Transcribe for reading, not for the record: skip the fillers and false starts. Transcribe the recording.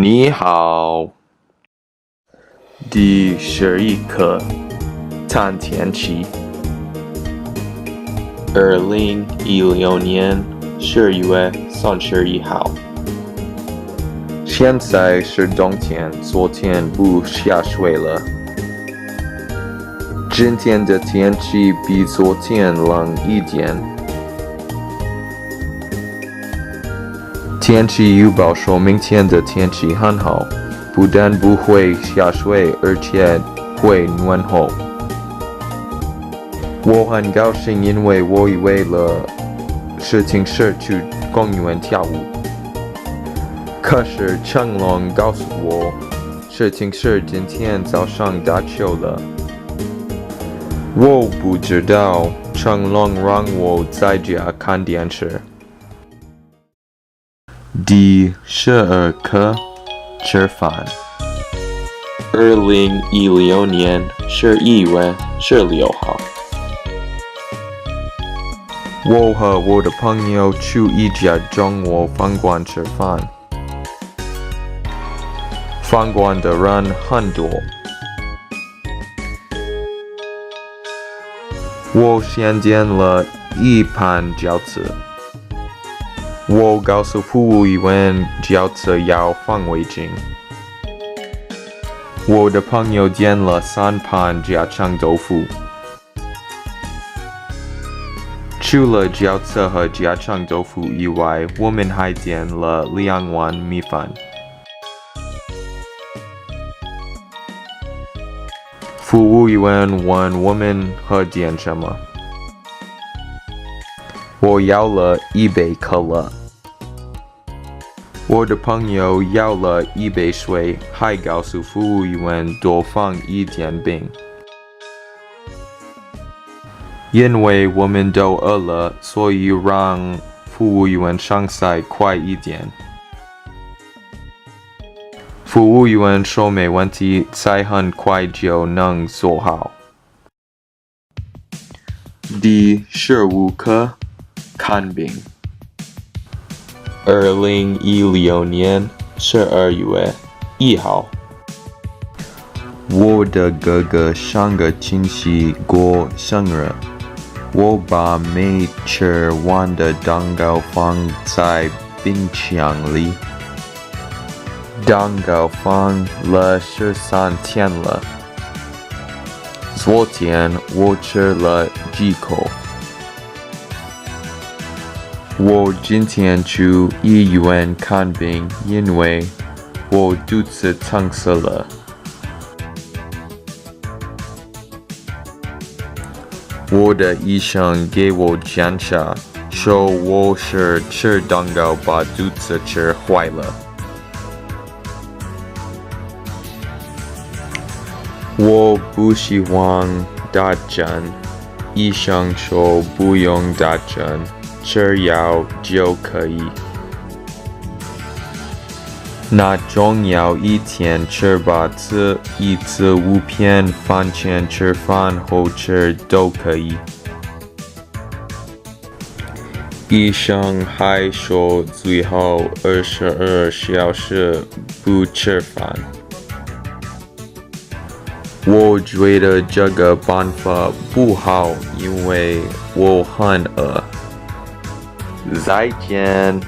你好。第11课谈天气。2016年10月31号。现在是冬天，昨天不下雪了。今天的天气比昨天冷一点。天气预报说明天的天气很好，不但不会下雪，而且会暖和。我很高兴，因为我以为了事情是去公园跳舞。可是成龙告诉我，事情是今天早上打球了。我不知道，成龙让我在家看电视。第12课吃饭。2016年11月16号。我和我的朋友去一家中国饭馆吃饭。饭馆的人很多。我先点了一盘饺子。我告诉服务员饺子要放味精。我的朋友点了3盘家常豆腐。除了饺子和家常豆腐以外，我们还点了2碗米饭。服务员问我们喝点什么。我要了一杯可乐。我的朋友要了一杯水，还告诉服务员多放一点冰。因为我们都饿了，所以让服务员上菜快一点。服务员说没问题，菜很快就能做好。第15课看病。2016年12月1号。我的哥哥上个星期过生日，我把没吃完的蛋糕放在冰箱里。蛋糕放了13天了。昨天我吃了几口。我今天去医院看病，因为我肚子疼死了。我的医生给我检查，说我是吃蛋糕把肚子吃坏了。我不喜欢打针，医生说不用打针，吃药就可以。那种药一天吃8次，1次5片，饭前吃饭后吃都可以。医生还说最好22小时不吃饭。我觉得这个办法不好，因为我很饿。再见。